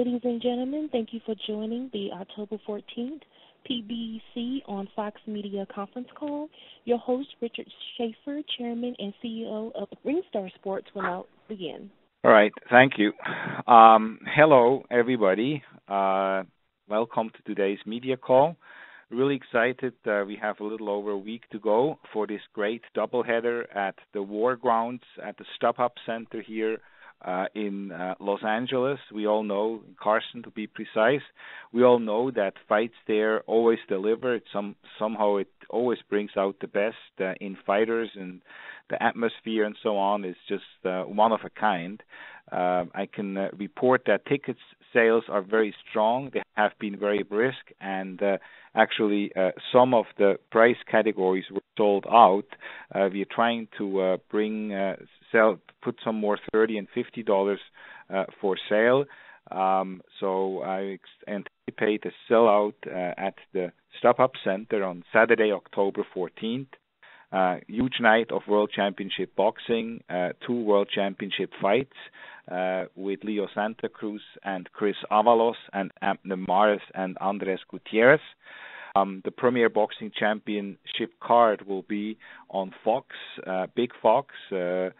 Ladies and gentlemen, thank you for joining the October 14th PBC on Fox Media conference call. Your host, Richard Schaefer, Chairman and CEO of Ringstar Sports, will now begin. All right, thank you. Hello, everybody. Welcome to today's media call. Really excited. We have a little over a week to go for this great doubleheader at the War Grounds at the StubHub Center here in Los Angeles. We all know, in Carson to be precise, we all know that fights there always deliver. Somehow it always brings out the best in fighters, and the atmosphere and so on is just one of a kind. I can report that ticket sales are very strong. They have been very brisk, and actually some of the price categories were sold out. We are trying to put some more $30 and $50 for sale. So I anticipate a sellout at the StubHub Center on Saturday, October 14th. Huge night of World Championship boxing, 2 World Championship fights with Leo Santa Cruz and Chris Avalos and Abner Mares and Andres Gutierrez. The Premier Boxing Championship card will be on Fox, Big Fox, and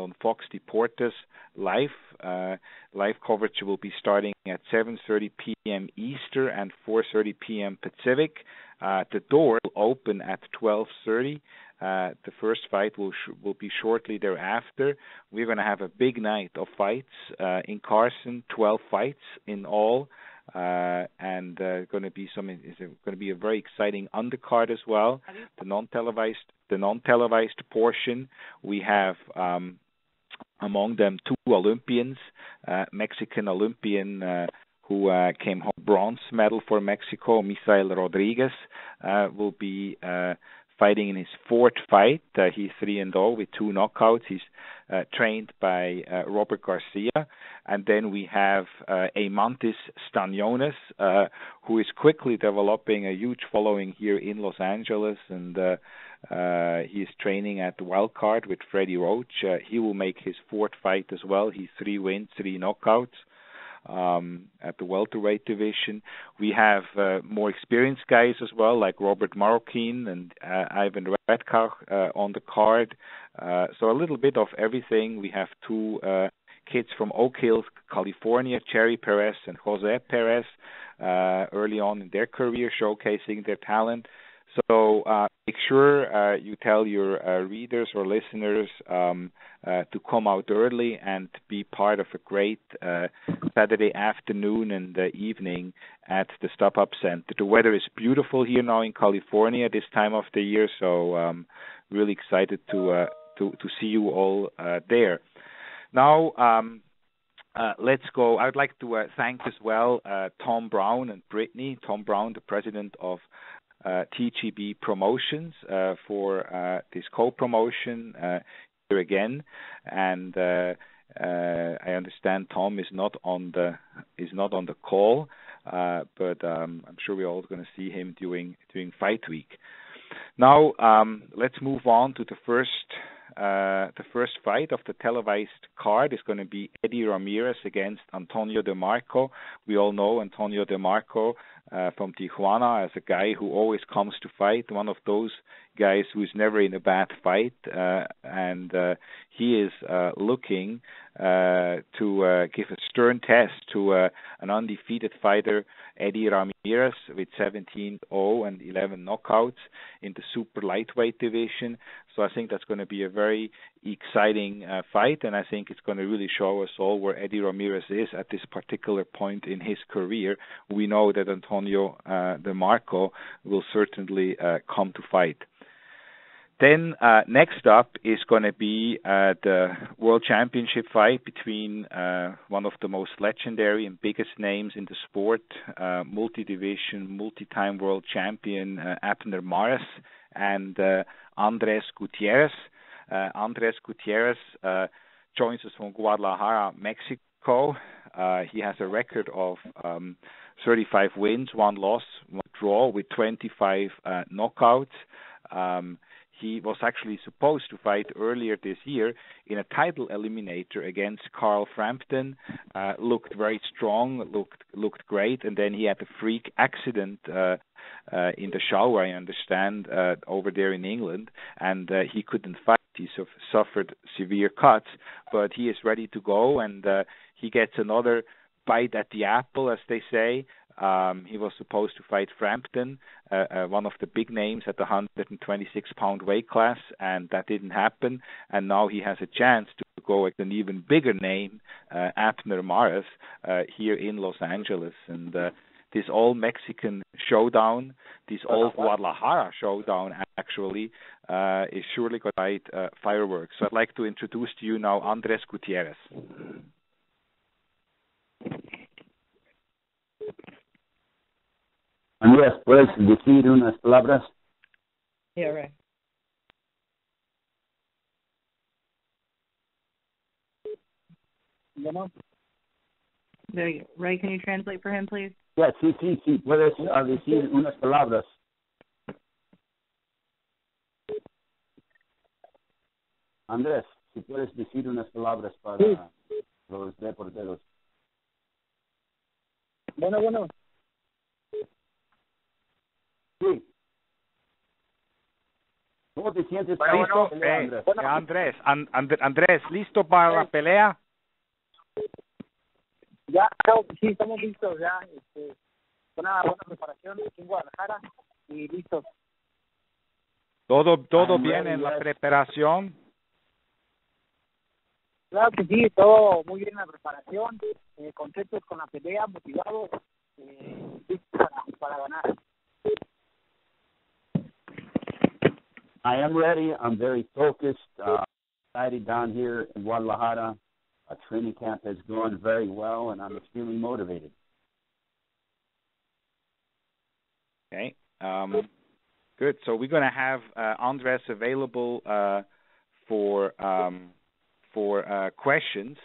on Fox Deportes live. Live coverage will be starting at 7:30 p.m. Eastern and 4:30 p.m. Pacific. The door will open at 12:30. The first fight will be shortly thereafter. We're going to have a big night of fights in Carson, 12 fights in all. And it's going to be a very exciting undercard as well. The non-televised portion, we have among them 2 Olympians, Mexican Olympian who came home bronze medal for Mexico, Misael Rodriguez, will be fighting in his 4th fight. He's 3-0 with 2 knockouts. He's trained by Robert Garcia. And then we have Eimantas Stanionis, who is quickly developing a huge following here in Los Angeles, and he is training at the Wild Card with Freddie Roach. He will make his 4th fight as well. He's 3 wins, 3 knockouts. At the welterweight division, we have more experienced guys as well, like Robert Marroquin and Ivan Redkach on the card. So a little bit of everything. We have 2 kids from Oak Hills, California, Cherry Perez and Jose Perez, early on in their career, showcasing their talent. So make sure you tell your readers or listeners to come out early and be part of a great Saturday afternoon and evening at the StubHub Center. The weather is beautiful here now in California this time of the year, so really excited to see you all there. Now, let's go. I would like to thank as well Tom Brown and Brittany. Tom Brown, the president of TGB Promotions, for this co-promotion here again, and I understand Tom is not on the call, but I'm sure we're all going to see him during fight week. Now let's move on to the first fight of the televised card. Is going to be Eddie Ramirez against Antonio DeMarco. We all know Antonio DeMarco from Tijuana as a guy who always comes to fight, one of those guys who is never in a bad fight, and he is looking to give a stern test to an undefeated fighter, Eddie Ramirez, with 17-0 and 11 knockouts in the super lightweight division. So I think that's going to be a very exciting fight, and I think it's going to really show us all where Eddie Ramirez is at this particular point in his career. We know that Antonio DeMarco will certainly come to fight. Then next up is going to be the World Championship fight between one of the most legendary and biggest names in the sport, multi-division, multi-time world champion Abner Mares and Andres Gutierrez. Andres Gutierrez joins us from Guadalajara, Mexico. He has a record of 35 wins, 1 loss, 1 draw with 25 knockouts. He was actually supposed to fight earlier this year in a title eliminator against Carl Frampton. Looked very strong, looked great, and then he had a freak accident in the shower, I understand, over there in England, and he couldn't fight. He suffered severe cuts, but he is ready to go, and he gets another bite at the apple, as they say. He was supposed to fight Frampton, one of the big names at the 126-pound weight class, and that didn't happen. And now he has a chance to go with an even bigger name, Abner Mares, here in Los Angeles. And this all-Mexican showdown, this all-Guadalajara showdown, actually, is surely going to light fireworks. So I'd like to introduce to you now Andres Gutierrez. Andrés, ¿puedes decir unas palabras? Yeah, right. There you go. Ray, can you translate for him, please? Yeah, sí. Puedes decir unas palabras. Andrés, si puedes decir unas palabras para los deporteros. Bueno. Sí. ¿Cómo te sientes? ¿Listo? Andrés, ¿listo para la pelea? Ya, sí, estamos listos ya. Una buena preparación aquí en Guadalajara y listos. ¿Todo bien en la preparación? Claro que sí, todo muy bien en la preparación. Contentos con la pelea, motivados, listos para ganar. I am ready. I'm very focused. Excited down here in Guadalajara. Our training camp has gone very well, and I'm extremely motivated. Okay. Good. So we're going to have Andres available for questions.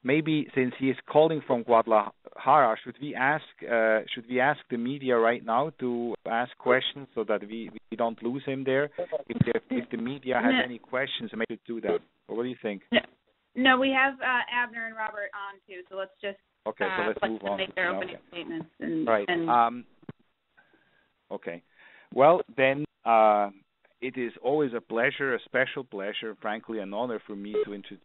Maybe since he is calling from Guadalajara, should we ask the media right now to ask questions so that we don't lose him there? If the media has any questions, maybe do that. Or what do you think? No, we have Abner and Robert on too, so let's just okay. So let's move on. Make their opening statements. Right. Okay. Well, then. It is always a pleasure, a special pleasure, frankly, an honor for me to introduce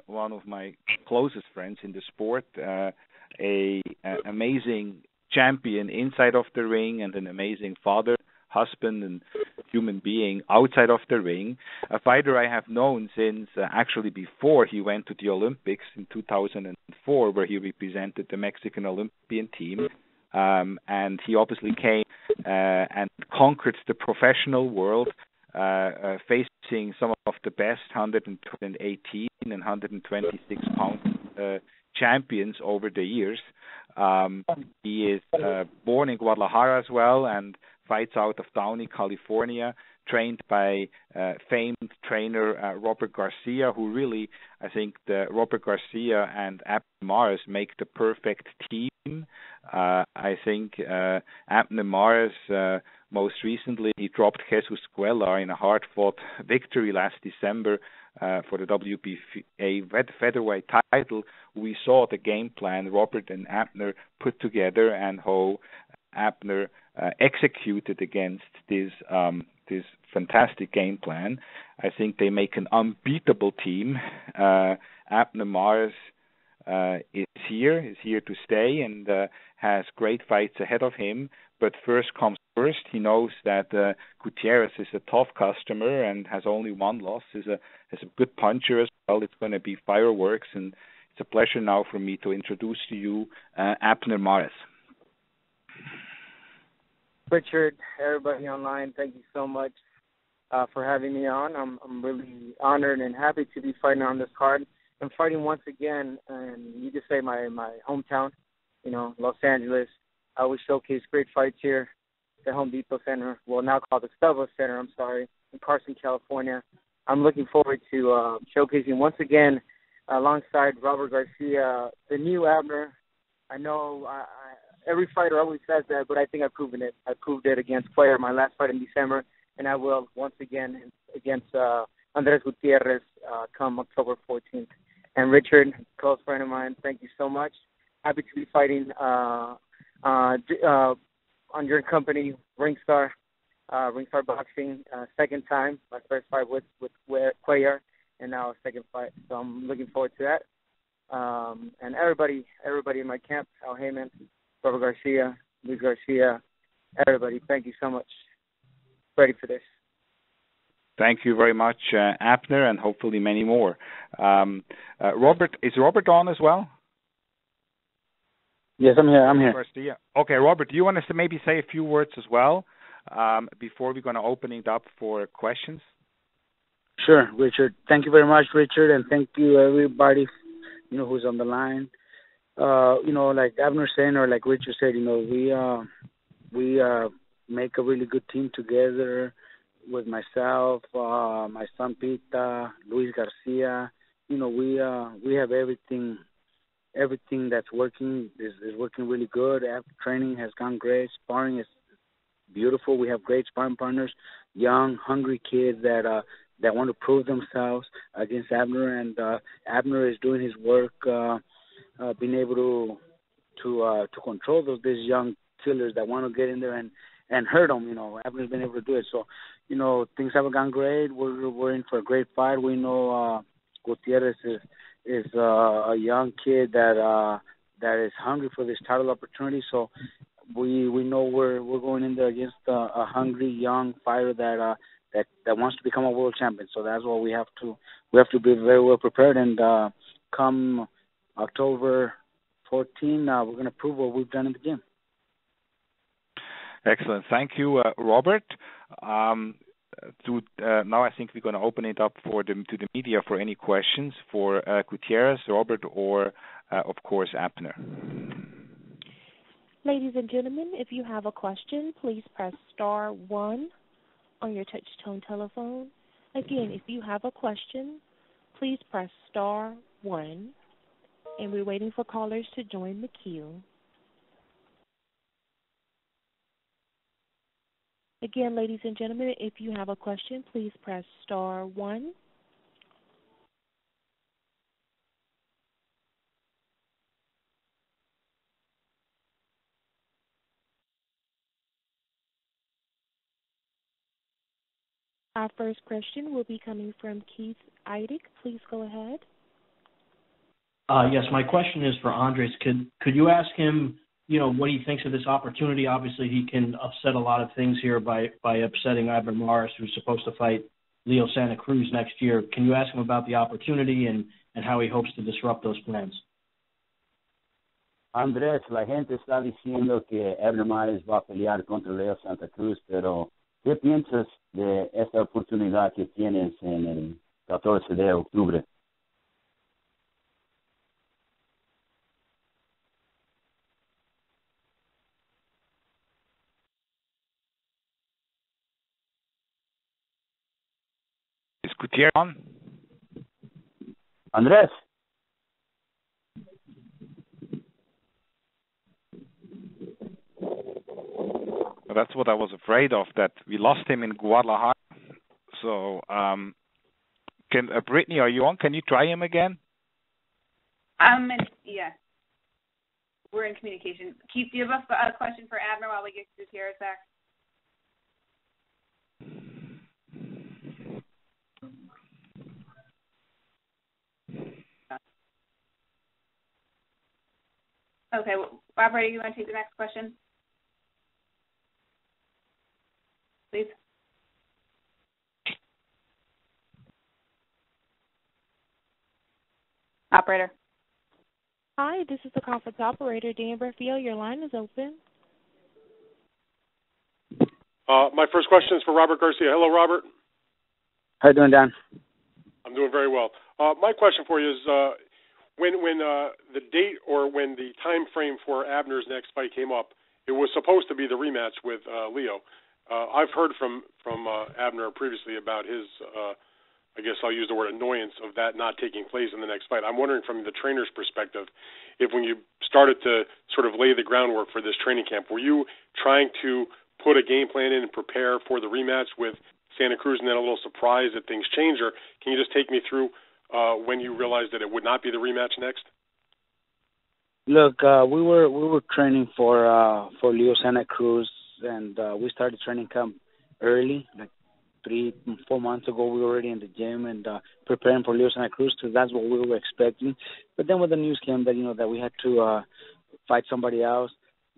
one of my closest friends in the sport, an amazing champion inside of the ring and an amazing father, husband, and human being outside of the ring, a fighter I have known since actually before he went to the Olympics in 2004, where he represented the Mexican Olympian team. And he obviously came and conquered the professional world, facing some of the best 118 and 126 pound champions over the years. He is born in Guadalajara as well and fights out of Downey, California, trained by famed trainer Robert Garcia, who really, I think, Robert Garcia and Abner Mares make the perfect team. I think Abner Mares, most recently, he dropped Jesus Cuellar in a hard-fought victory last December for the WBA featherweight title. We saw the game plan Robert and Abner put together and how Abner executed against this fantastic game plan. I think they make an unbeatable team. Abner Mares is here to stay and has great fights ahead of him. But first comes first. He knows that Gutierrez is a tough customer and has only one loss. Is a good puncher as well. It's going to be fireworks, and it's a pleasure now for me to introduce to you Abner Mares. Richard, everybody online, thank you so much for having me on. I'm really honored and happy to be fighting on this card. I'm fighting once again, and you could say my hometown, Los Angeles. I always showcase great fights here at the Home Depot Center, well, now called the StubHub Center, in Carson, California. I'm looking forward to showcasing once again alongside Robert Garcia, the new Abner. I know every fighter always says that, but I think I've proven it. I proved it against Cuellar, my last fight in December, and I will once again against Andres Gutierrez come October 14th. And Richard, close friend of mine, thank you so much. Happy to be fighting on your company, Ringstar Boxing, second time. My first fight with Cuellar, and now a second fight. So I'm looking forward to that. And everybody in my camp, Al Heyman, Robert Garcia, Luis Garcia, everybody, thank you so much. Ready for this. Thank you very much, Abner, and hopefully many more. Robert, is Robert on as well? Yes, I'm here. Garcia. Okay, Robert, do you want us to maybe say a few words as well before we're going to open it up for questions? Sure, Richard. Thank you very much, Richard, and thank you everybody, who's on the line. Like Abner said, or like Richard said, we make a really good team together with myself, my son Pita, Luis Garcia. We have everything that's working is working really good. Training has gone great. Sparring is beautiful. We have great sparring partners, young, hungry kids that want to prove themselves against Abner, and Abner is doing his work, being able to control these young killers that want to get in there and hurt them. Abner's been able to do it. So, things have gone great. We're in for a great fight. We know Gutierrez is a young kid that is hungry for this title opportunity. So we know we're going in there against a hungry young fighter that wants to become a world champion. So that's what we have to be very well prepared. And come October 14, we're going to prove what we've done in the gym. Excellent. Thank you, Robert. Now I think we're going to open it up to the media for any questions for Gutierrez, Robert, or, of course, Abner. Ladies and gentlemen, if you have a question, please press star 1 on your touch-tone telephone. Again, if you have a question, please press star 1. And we're waiting for callers to join the queue. Again, ladies and gentlemen, if you have a question, please press star 1. Our first question will be coming from Keith Eidig. Please go ahead. Yes, my question is for Andres. Could you ask him, what he thinks of this opportunity? Obviously, he can upset a lot of things here by upsetting Abner Mares, who's supposed to fight Leo Santa Cruz next year. Can you ask him about the opportunity and how he hopes to disrupt those plans? Andrés, la gente está diciendo que Abner Mares va a pelear contra Leo Santa Cruz, pero ¿qué piensas de esta oportunidad que tienes en el 14 de octubre? Is Gutierrez on? Andrés. Well, that's what I was afraid of, that we lost him in Guadalajara. So, Brittany, are you on? Can you try him again? Yeah. We're in communication. Keith, do you have a question for Abner while we get Gutierrez back? Okay, operator, you want to take the next question? Please. Operator. Hi, this is the conference operator, Dan Berfiel. Your line is open. My first question is for Robert Garcia. Hello, Robert. How you doing, Dan? I'm doing very well. My question for you is, when the date or when the time frame for Abner's next fight came up, it was supposed to be the rematch with Leo. I've heard from Abner previously about his I guess I'll use the word annoyance of that not taking place in the next fight. I'm wondering from the trainer's perspective, if when you started to sort of lay the groundwork for this training camp, were you trying to put a game plan in and prepare for the rematch with Santa Cruz and then a little surprised that things change? Or can you just take me through when you realized that it would not be the rematch next? Look, we were training for Leo Santa Cruz, and we started training camp early, like 3-4 months ago. We were already in the gym and preparing for Leo Santa Cruz, because that's what we were expecting. But then when the news came that that we had to fight somebody else,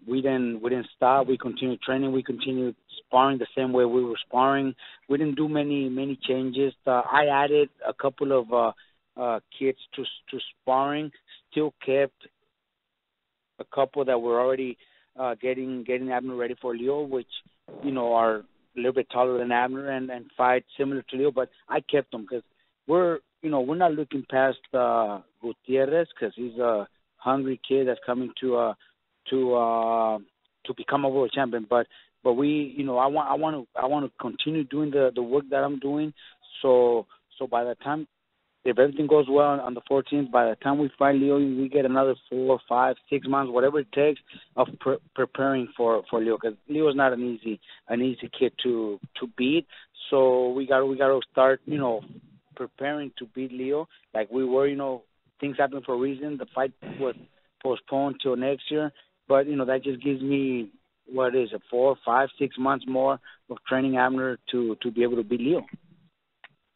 we didn't stop. We continued training. We continued sparring the same way we were sparring. We didn't do many changes. I added a couple of kids to sparring. Still kept a couple that were already getting Abner ready for Leo, which are a little bit taller than Abner and fight similar to Leo, but I kept them because we're not looking past Gutierrez, because he's a hungry kid that's coming to become a world champion. But we I want to continue doing the work that I'm doing. So by the time, if everything goes well on the 14th, by the time we fight Leo, we get another 4, 5, 6 months, whatever it takes, of preparing for Leo, because Leo is not an easy kid to beat. So we got to start preparing to beat Leo like we were. Things happen for a reason. The fight was postponed till next year, but that just gives me 4, 5, 6 months more of training Abner to be able to beat Leo.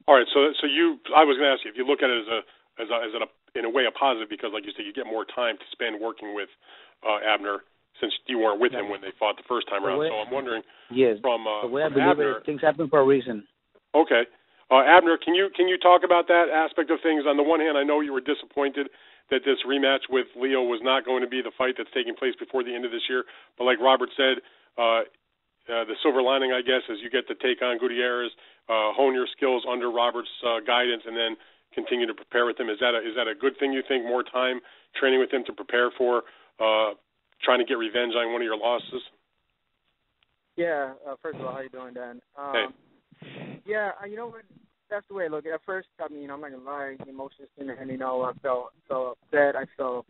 All right, so I was going to ask you if you look at it as in a way a positive, because like you said, you get more time to spend working with Abner since you weren't with him when they fought the first time around. So I'm wondering, from the way I believe Abner, things happen for a reason. Okay, Abner, can you talk about that aspect of things? On the one hand, I know you were disappointed that this rematch with Leo was not going to be the fight that's taking place before the end of this year, but like Robert said, the silver lining, I guess, is you get to take on Gutierrez, hone your skills under Robert's guidance, and then continue to prepare with him. Is that a good thing, you think, more time training with him to prepare for trying to get revenge on one of your losses? Yeah, first of all, how you doing, Dan? Hey. Yeah, that's the way I look at it. At first, I'm not going to lie, emotions in it, and, I felt upset. I felt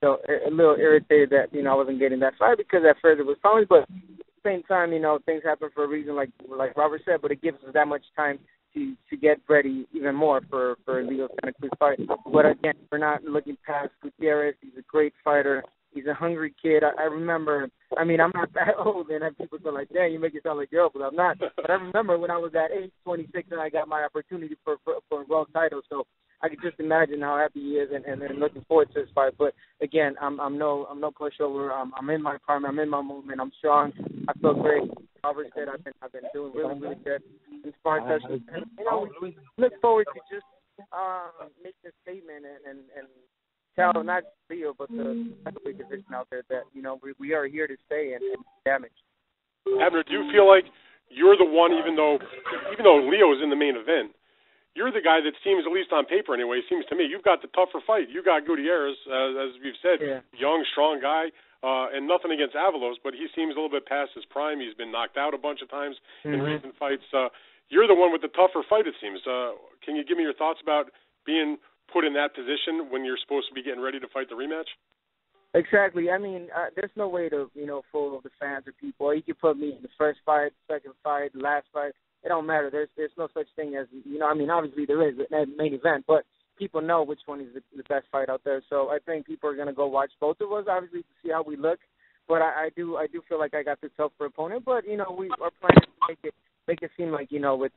a little irritated that, I wasn't getting that fight, because at first it was fun, but at the same time, things happen for a reason, like Robert said, but it gives us that much time to get ready even more for Leo Santa Cruz fight. But again, we're not looking past Gutierrez. He's a great fighter. He's a hungry kid. I remember, I'm not that old, and people go like, "Dang, you make it sound like you're old," but I'm not. But I remember when I was at age 26 and I got my opportunity for a world title. So I could just imagine how happy he is, and looking forward to this fight. But again, I'm no pushover. I'm in my prime. I'm in my movement. I'm strong. I feel great. Robert said I've been doing really good in sparring sessions. And we look forward to just make this statement and tell not Leo but the heavyweight division out there that we are here to stay and damage. Abner, do you feel like you're the one, even though Leo is in the main event, you're the guy that seems, at least on paper anyway, seems to me, you've got the tougher fight. You got Gutierrez, as we've said, young, strong guy, and nothing against Avalos, but he seems a little bit past his prime. He's been knocked out a bunch of times in recent fights. You're the one with the tougher fight, it seems. Can you give me your thoughts about being put in that position when you're supposed to be getting ready to fight the rematch? Exactly. There's no way to, fool the fans or people. You can put me in the first fight, second fight, last fight. It don't matter. There's no such thing as, obviously there is a main event, but people know which one is the best fight out there. So I think people are going to go watch both of us, obviously, to see how we look. But I do feel like I got the tougher opponent. But, we are planning to make it seem like, it's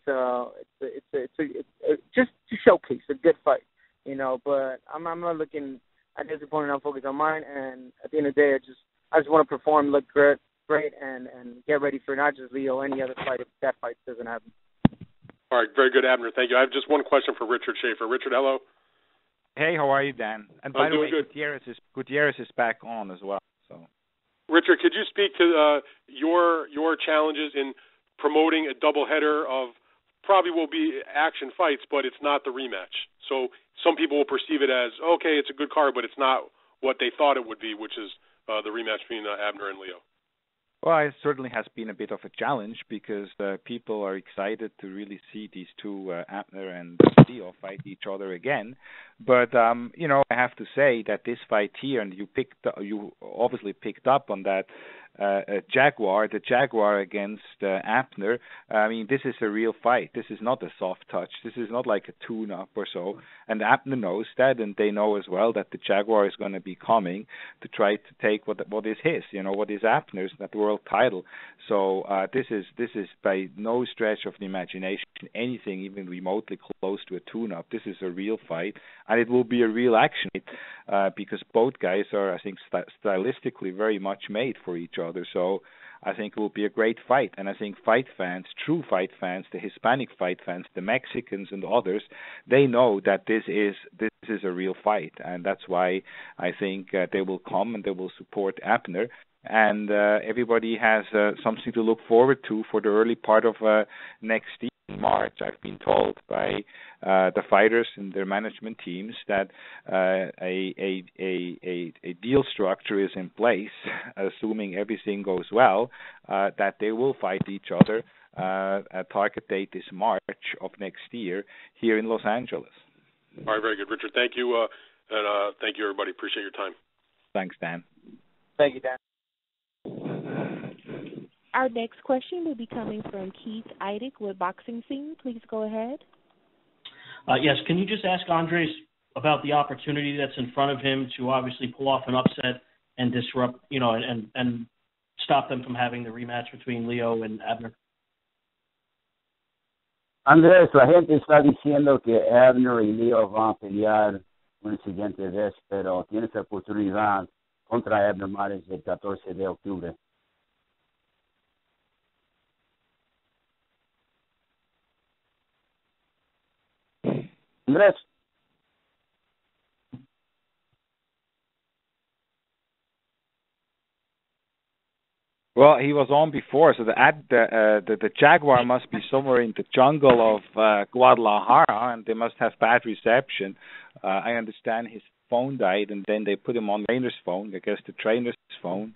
just to showcase a good fight, But I'm not looking at this opponent. I'm focused on mine. And at the end of the day, I just want to perform, look great, and get ready for not just Leo, any other fight if that fight doesn't happen. All right, very good, Abner. Thank you. I have just one question for Richard Schaefer. Richard, hello. Hey, how are you, Dan? And by the way, Gutierrez is back on as well. So, Richard, could you speak to your challenges in promoting a doubleheader of probably will be action fights, but it's not the rematch? So some people will perceive it as, okay, it's a good card, but it's not what they thought it would be, which is the rematch between Abner and Leo. Well, it certainly has been a bit of a challenge because people are excited to really see these two, Abner and Leo, fight each other again. But I have to say that this fight here, and you obviously picked up on that, the Jaguar against Abner. I mean, this is a real fight. This is not a soft touch. This is not like a tune-up or so. And Abner knows that, and they know as well that the Jaguar is going to be coming to try to take what is his, what is Abner's, that world title. So this is by no stretch of the imagination anything even remotely close to a tune-up. This is a real fight, and it will be a real action because both guys are, I think, stylistically very much made for each other. So I think it will be a great fight, and I think fight fans, true fight fans, the Hispanic fight fans, the Mexicans and others, they know that this is a real fight, and that's why I think they will come and they will support Abner. And everybody has something to look forward to for the early part of next year. In March, I've been told by the fighters and their management teams that a deal structure is in place, assuming everything goes well, that they will fight each other. A target date is March of next year here in Los Angeles. All right, very good, Richard. Thank you, and thank you, everybody. Appreciate your time. Thanks, Dan. Thank you, Dan. Our next question will be coming from Keith Eidig with Boxing Scene. Please go ahead. Yes, can you just ask Andres about the opportunity that's in front of him to obviously pull off an upset and disrupt, and stop them from having the rematch between Leo and Abner? Andrés, la gente está diciendo que Abner y Leo van a pelear una siguiente vez, pero tienes la oportunidad contra Abner Mares el 14 de octubre. Andrés. Well, he was on before, so the Jaguar must be somewhere in the jungle of Guadalajara, and they must have bad reception. I understand his phone died, and then they put him on the trainer's phone. I guess the trainer's phone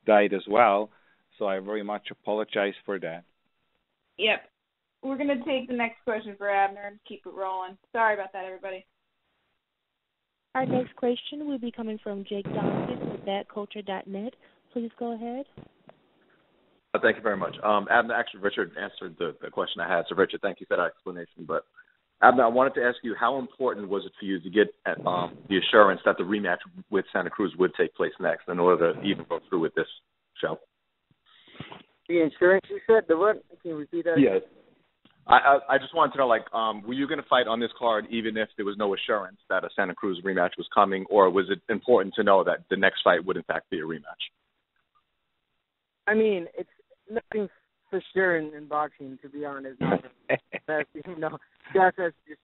died as well, so I very much apologize for that. Yep. We're going to take the next question for Abner and keep it rolling. Sorry about that, everybody. Our next question will be coming from Jake Donovan with BadCulture.net. Please go ahead. Thank you very much. Abner, actually, Richard answered the question I had. So, Richard, thank you for that explanation. But, Abner, I wanted to ask you, how important was it for you to get the assurance that the rematch with Santa Cruz would take place next in order to even go through with this show? The insurance, you said? The what? Can you repeat that? Yes. I just wanted to know, were you going to fight on this card even if there was no assurance that a Santa Cruz rematch was coming, or was it important to know that the next fight would, in fact, be a rematch? I mean, it's nothing for sure in boxing, to be honest. That's just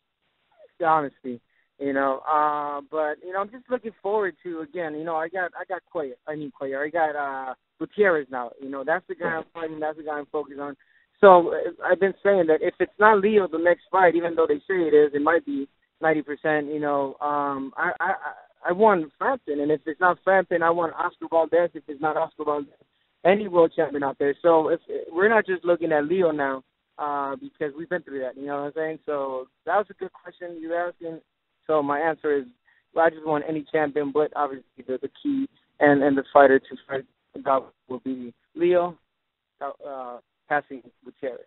honesty, But, I'm just looking forward to, again, I got Cuellar. I got Gutierrez now. That's the guy I'm fighting. That's the guy I'm focused on. So I've been saying that if it's not Leo the next fight, even though they say it is, it might be 90%. I want Frampton, and if it's not Frampton, I want Oscar Valdez. If it's not Oscar Valdez, any world champion out there. So if we're not just looking at Leo now, because we've been through that. You know what I'm saying? So that was a good question you were asking. So my answer is, I just want any champion, but obviously the key and the fighter to fight about will be Leo. Passing Gutierrez.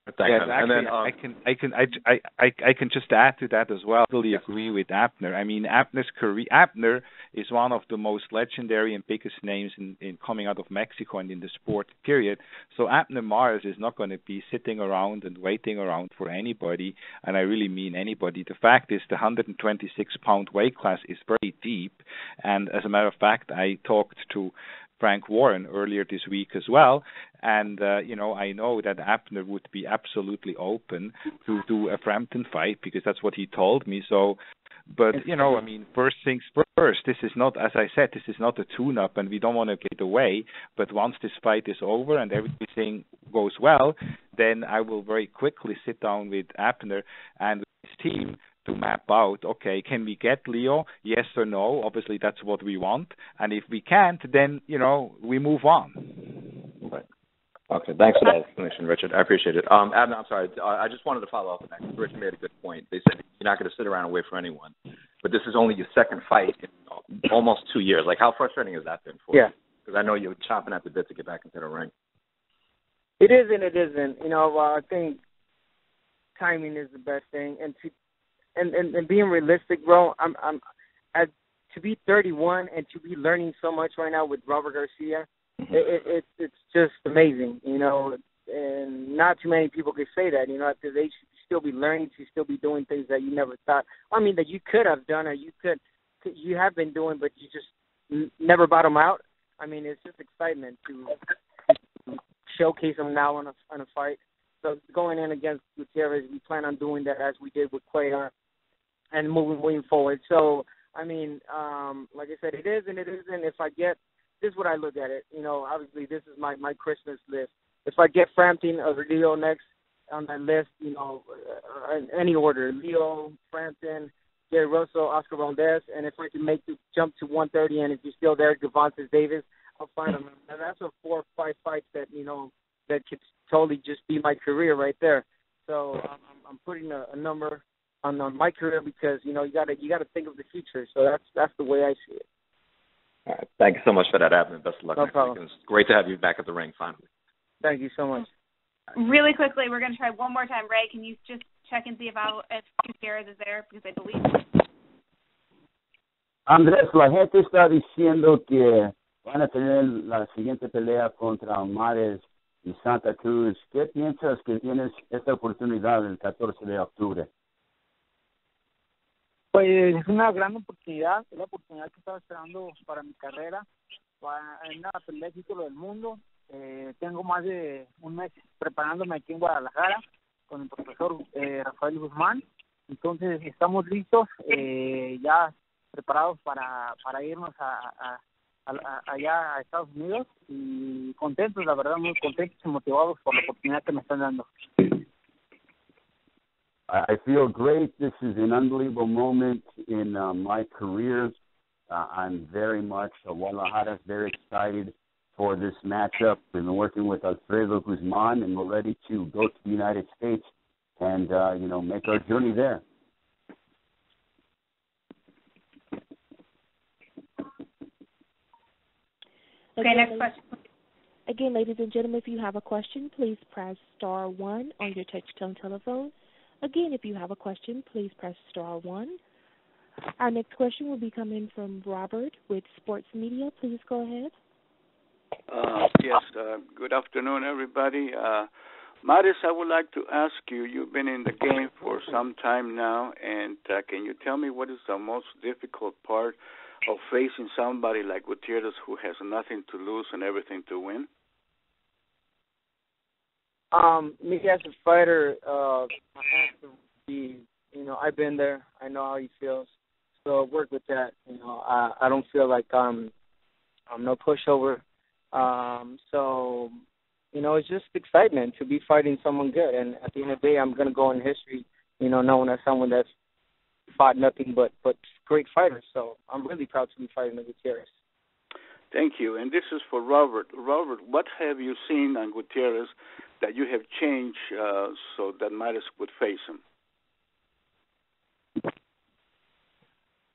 Yes, actually, and then I can just add to that as well. I totally agree with Abner. I mean, Abner's career. Abner is one of the most legendary and biggest names in coming out of Mexico and in the sport. Period. So Abner Mares is not going to be sitting around and waiting around for anybody, and I really mean anybody. The fact is, the 126-pound weight class is very deep, and as a matter of fact, I talked to Frank Warren earlier this week as well, and I know that Abner would be absolutely open to do a Frampton fight because that's what he told me. So, but I mean, first things first. This is not, as I said, this is not a tune-up, and we don't want to get away. But once this fight is over and everything goes well, then I will very quickly sit down with Abner and with his team to map out, okay, can we get Leo? Yes or no? Obviously, that's what we want. And if we can't, then, we move on. Right. Okay, thanks for that explanation, Richard. I appreciate it. Abner, I'm sorry. I just wanted to follow up on that. Richard made a good point. They said you're not going to sit around and wait for anyone. But this is only your second fight in almost 2 years. Like, how frustrating has that been for you? Because I know you're chomping at the bit to get back into the ring. It is and it isn't. I think timing is the best thing, and being realistic, bro. To be 31 and to be learning so much right now with Robert Garcia. It's just amazing, and not too many people could say that, at this age, you still be learning, to still be doing things that you never thought, that you could have done, or you have been doing, but you just never bottom out. It's just excitement to showcase them now on a fight. So going in against Gutierrez, we plan on doing that as we did with Cuellar and moving forward. So, like I said, it is and it isn't. If I get, this is what I look at it. Obviously this is my Christmas list. If I get Frampton or Leo next on that list, in any order, Leo, Frampton, Jerry Russell, Oscar Valdez, and if I can make the jump to 130, and if you're still there, Gervonta Davis, I'll find them. And that's a 4 or 5 fights that, that could totally just be my career right there. So I'm putting a number on my career because, you gotta think of the future. So that's the way I see it. All right. Thank you so much for that, Abner. Best of luck. No problem. It's great to have you back at the ring finally. Thank you so much. Really quickly, we're going to try one more time. Ray, can you just check and see if Gutierrez is there? Because I believe. Andrés, la gente está diciendo que van a tener la siguiente pelea contra Mares y Santa Cruz. ¿Qué piensas que tienes esta oportunidad el 14 de octubre? Pues es una gran oportunidad, es la oportunidad que estaba esperando para mi carrera, para una pelea de título del mundo. Tengo más de un mes preparándome aquí en Guadalajara con el profesor Rafael Guzmán. Entonces estamos listos, ya preparados para irnos allá a Estados Unidos y contentos, la verdad, muy contentos y motivados por la oportunidad que me están dando. I feel great. This is an unbelievable moment in my career. I'm very much, Guadalajara is very excited for this matchup. We've been working with Alfredo Guzman, and we're ready to go to the United States and, make our journey there. Okay, next question. Again, ladies and gentlemen, if you have a question, please press star 1 on your touch-tone telephone. Again, if you have a question, please press star 1. Our next question will be coming from Robert with Sports Media. Please go ahead. Yes, good afternoon, everybody. Mares, I would like to ask you, you've been in the game for some time now, and can you tell me what is the most difficult part of facing somebody like Gutierrez who has nothing to lose and everything to win? Me as a fighter, I have to be, I've been there. I know how he feels. So work with that. I don't feel like I'm no pushover. So, it's just excitement to be fighting someone good. And at the end of the day, I'm going to go in history, known as someone that's fought nothing but great fighters. So I'm really proud to be fighting Gutierrez. Thank you. And this is for Robert. Robert, what have you seen on Gutierrez that you have changed so that Mares would face him?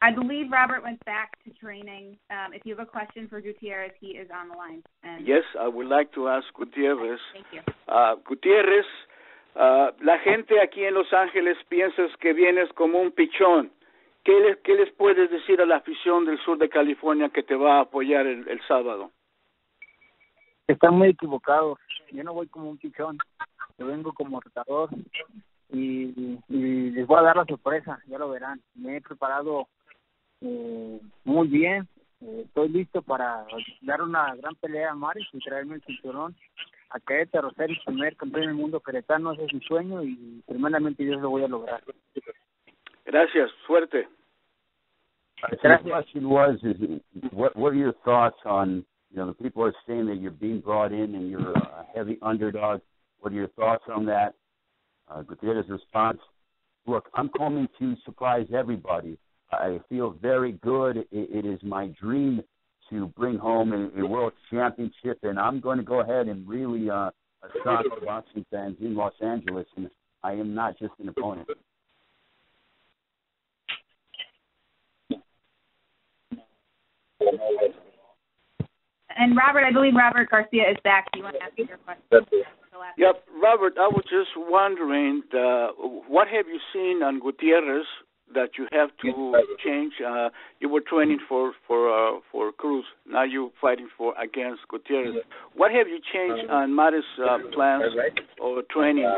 I believe Robert went back to training. If you have a question for Gutierrez, he is on the line. And yes, I would like to ask Gutierrez. Thank you. Gutierrez, la gente aquí en Los Ángeles piensa que vienes como un pichón. ¿Qué les puedes decir a la afición del sur de California que te va a apoyar el sábado? Están muy equivocados. Yo no voy como un pichón. Yo vengo como retador y les voy a dar la sorpresa. Ya lo verán. Me he preparado muy bien. Estoy listo para dar una gran pelea a Mares y traerme el cinturón a Querétaro, ser el primer campeón del mundo queretano. Ese es mi sueño y primeramente Dios lo voy a lograr. Gracias, suerte. The question was, what are your thoughts on, the people are saying that you're being brought in and you're a heavy underdog. What are your thoughts on that? Gutierrez's response? look, I'm coming to surprise everybody. I feel very good. It is my dream to bring home a world championship, and I'm going to go ahead and really shock the boxing fans in Los Angeles, and I am not just an opponent. And Robert, I believe Robert Garcia is back. Do you want to ask your question? Yep, Robert, I was just wondering, what have you seen on Gutierrez that you have to change? You were training for Cruz. Now you're fighting against Gutierrez. What have you changed on Mares' plans or training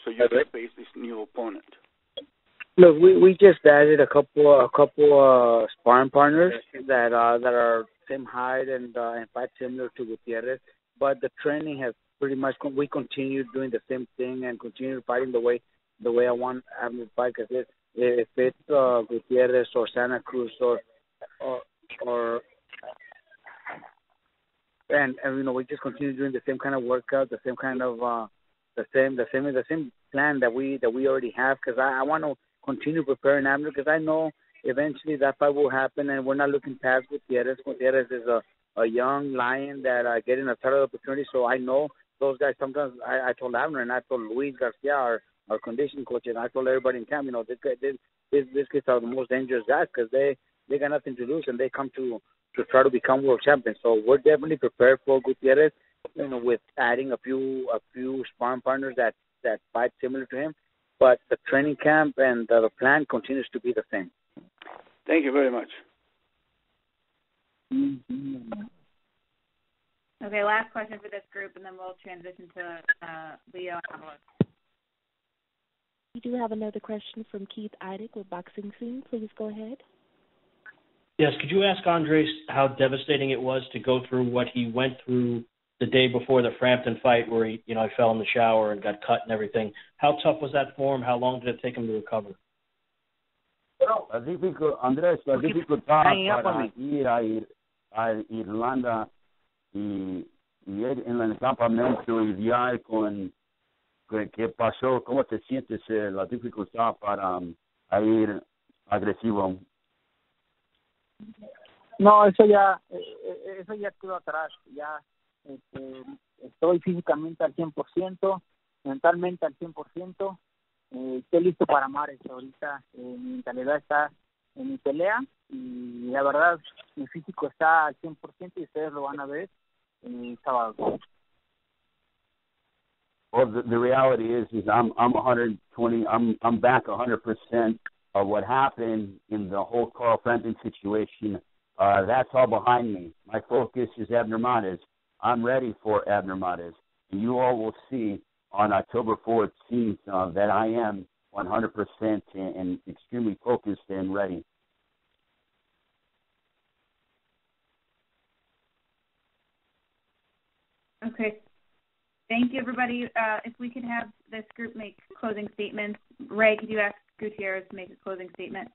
so you can face this new opponent? Look, we just added a couple sparring partners that are same height and fight similar to Gutierrez, but the training has pretty much we continued doing the same thing and continued fighting the way I want Abner to fight. Because if it's Gutierrez or Santa Cruz or and we just continue doing the same kind of workout, the same kind of the same plan that we already have. Because I want to continue preparing Abner, because I know eventually that fight will happen, and we're not looking past Gutierrez. Gutierrez is a young lion that getting a title opportunity. So I know those guys. Sometimes I told Abner and I told Luis Garcia, our conditioning coach, and I told everybody in camp, these kids are the most dangerous guys, because they got nothing to lose and they come to try to become world champions. So we're definitely prepared for Gutierrez, with adding a few sparring partners that fight similar to him. But the training camp and the plan continues to be the same. Thank you very much. Okay, last question for this group, and then we'll transition to Leo Avalos. We do have another question from Keith Idek with Boxing Scene. Please go ahead. Yes, could you ask Andres how devastating it was to go through what he went through the day before the Frampton fight, where he fell in the shower and got cut and everything? How tough was that for him? How long did it take him to recover? La dificultad para ir a Irlanda y ir en el campamento y lidiar con qué pasó, cómo te sientes, la dificultad para ir agresivo. No, eso ya quedó atrás. Ya estoy físicamente al 100%, mentalmente al 100%. Estoy listo para Mares. Ahorita mi mentalidad está en mi pelea y la verdad mi físico está al 100% y ustedes lo van a ver el sábado. Well, the reality is I'm 120. I'm back 100% of what happened in the whole Carl Frampton situation. That's all behind me. My focus is Abner Mares. I'm ready for Abner Mares. And you all will see on October 14th that I am 100% and extremely focused and ready. Okay. Thank you, everybody. If we could have this group make closing statements. Ray, could you ask Gutierrez to make a closing statement?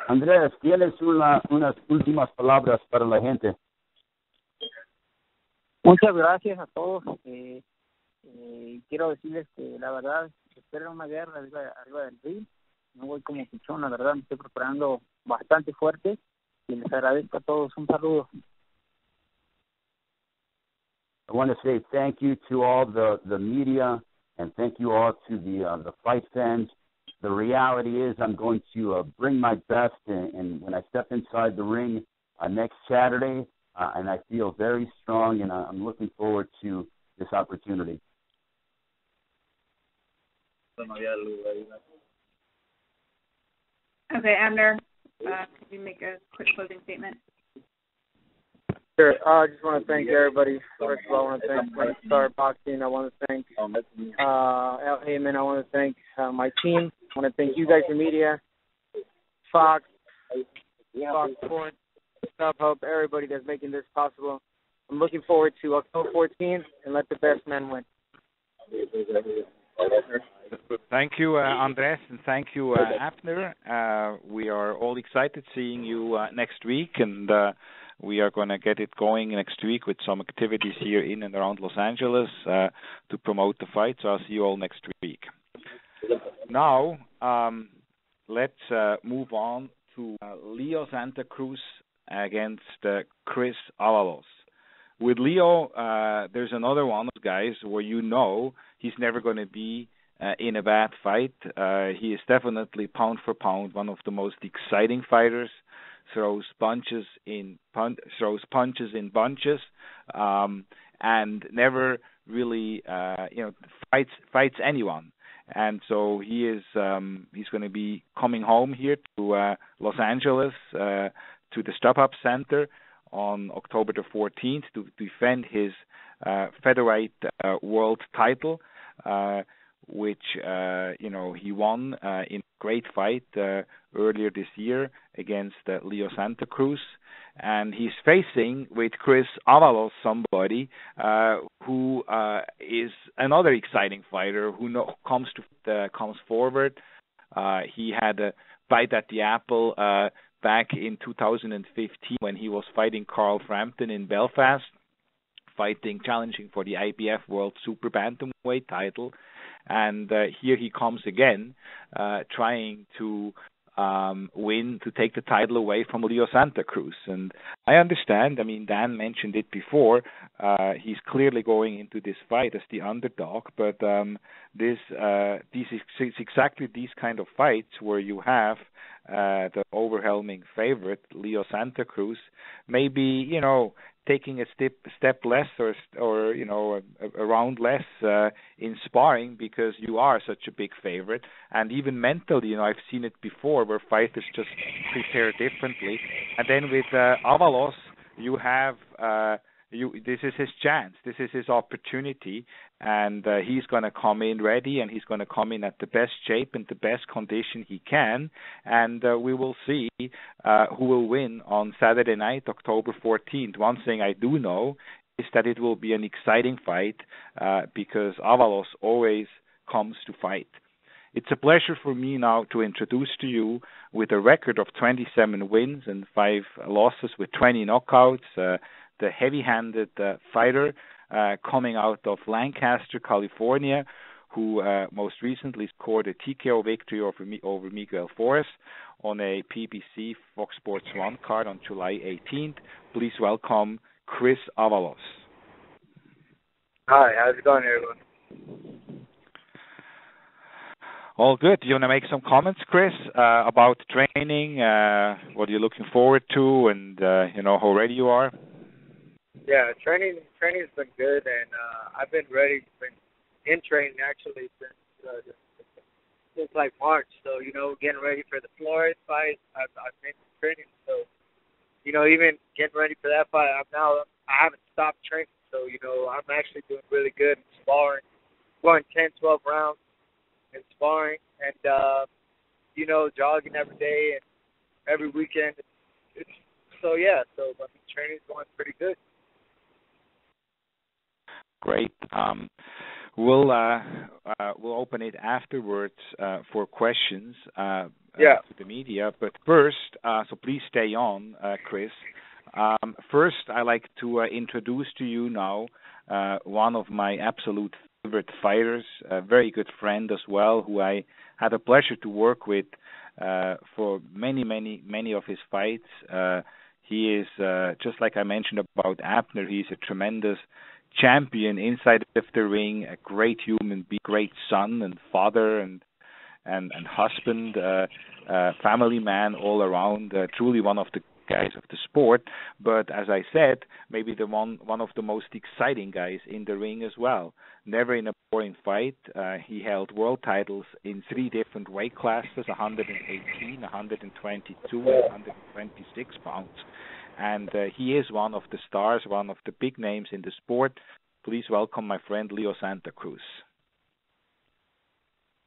Andrés, ¿tienes unas últimas palabras para la gente? Muchas gracias a todos. Quiero decirles que la verdad espero una guerra arriba del ring. No voy como pichón, la verdad me estoy preparando bastante fuerte y les agradezco a todos. Un saludo. I want to say thank you to all the media and thank you all to the fight fans. The reality is I'm going to bring my best and when I step inside the ring next Saturday, and I feel very strong, and I'm looking forward to this opportunity. Okay, Abner, could you make a quick closing statement? Sure. I just want to thank everybody. First of all, I want to thank Star Boxing. I want to thank Al Heyman. I want to thank my team. I want to thank you guys, the media, Fox Sports, StubHub, everybody that's making this possible. I'm looking forward to October 14th, and let the best man win. Thank you, Andres, and thank you, Abner. We are all excited seeing you next week, and we are going to get it going next week with some activities here in and around Los Angeles to promote the fight. So I'll see you all next week. Now, let's move on to Leo Santa Cruz against Chris Avalos. With Leo, there's another one of those guys where he's never going to be in a bad fight. He is definitely pound for pound one of the most exciting fighters. Throws punches in bunches, and never really fights anyone. And so he's going to be coming home here to Los Angeles to the StubHub Center on October the 14th to defend his featherweight world title, which he won in a great fight earlier this year against Leo Santa Cruz. And he's facing with Chris Avalos somebody who is another exciting fighter who comes forward. He had a bite at the apple back in 2015 when he was fighting Carl Frampton in Belfast, challenging for the IBF World Super Bantamweight title. And here he comes again, trying to win, to take the title away from Leo Santa Cruz. And I understand, Dan mentioned it before, he's clearly going into this fight as the underdog, but it's exactly these kind of fights where you have the overwhelming favorite, Leo Santa Cruz, maybe, taking a step less or a round less in sparring because you are such a big favorite. And even mentally, I've seen it before where fighters just prepare differently. And then with Avalos, you have this is his chance. This is his opportunity. And he's going to come in ready, and he's going to come in at the best shape and the best condition he can. And we will see who will win on Saturday night, October 14th. One thing I do know is that it will be an exciting fight because Avalos always comes to fight. It's a pleasure for me now to introduce to you, with a record of 27 wins and 5 losses with 20 knockouts, the heavy-handed fighter coming out of Lancaster, California, who most recently scored a TKO victory over Miguel Forrest on a PBC Fox Sports 1 card on July 18th. Please welcome Chris Avalos. Hi, how's it going, everyone? All good. Do you want to make some comments, Chris, about training, what you're looking forward to, and how ready you are? Yeah, training's been good, and I've been ready. Been in training actually since like March. So getting ready for the Flores fight. I've been training. So even getting ready for that fight, I haven't stopped training. So I'm actually doing really good in sparring, going 10, 12 rounds in sparring, and jogging every day and every weekend. So training's going pretty good. Great. We'll open it afterwards for questions to the media. But first, so please stay on, Chris. First, I'd like to introduce to you now one of my absolute favorite fighters, a very good friend as well, who I had a pleasure to work with for many of his fights. He is, just like I mentioned about Abner, he's a tremendous champion inside of the ring, a great human being, great son and father and husband, family man all around, truly one of the guys of the sport. But as I said, maybe one of the most exciting guys in the ring as well. Never in a boring fight. He held world titles in 3 different weight classes, 118, 122, and 126 pounds. And he is one of the stars, one of the big names in the sport. Please welcome my friend Leo Santa Cruz.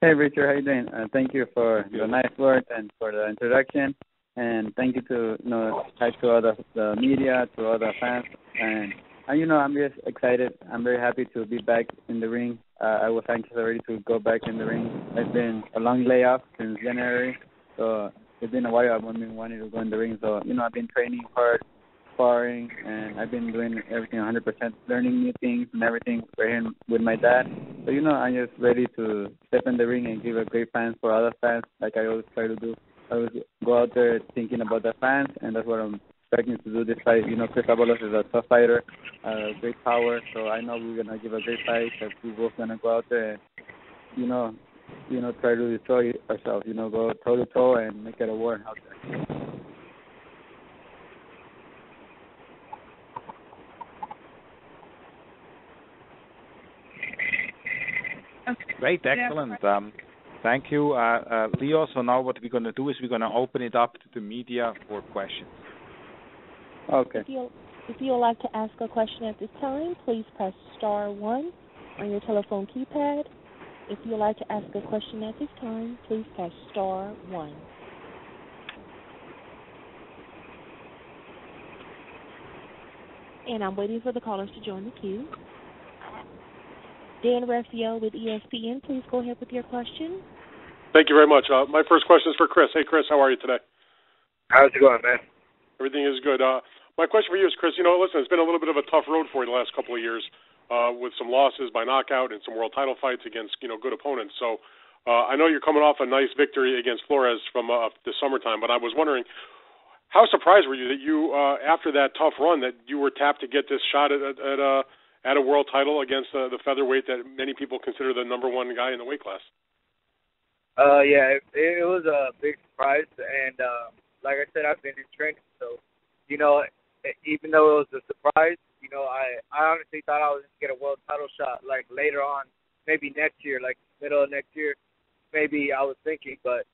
Hey, Richard, how you doing? Thank you for the nice words and for the introduction. And thank you to all the media, to all the fans. And I'm just excited. I'm very happy to be back in the ring. I was anxious already to go back in the ring. It's been a long layoff since January, so it's been a while I've been wanting to go in the ring. So I've been training hard sparring, and I've been doing everything 100%, learning new things and everything for him with my dad. So, I'm just ready to step in the ring and give a great fans for other fans, like I always try to do. I always go out there thinking about the fans, and that's what I'm expecting to do this fight. Chris Avalos is a tough fighter, great power, so I know we're going to give a great fight because we're both going to go out there and, try to destroy ourselves, go toe-to-toe and make it a war out there. Great, excellent. Thank you, Leo. So now what we're going to do is we're going to open it up to the media for questions. Okay. If you would like to ask a question at this time, please press star 1 on your telephone keypad. If you would like to ask a question at this time, please press star 1. And I'm waiting for the callers to join the queue. Dan Raphael with ESPN, please go ahead with your question. Thank you very much. My first question is for Chris. Hey, Chris, how are you today? How's it going, man? Everything is good. My question for you is, Chris, listen, it's been a little bit of a tough road for you the last couple of years with some losses by knockout and some world title fights against, good opponents. So I know you're coming off a nice victory against Flores from the summertime, but I was wondering, how surprised were you that you, after that tough run, that you were tapped to get this shot at a world title against the featherweight that many people consider the number one guy in the weight class? Yeah, it was a big surprise, and like I said, I've been in training, so, even though it was a surprise, I honestly thought I was going to get a world title shot, like, later on, maybe next year, like, middle of next year, maybe I was thinking, but,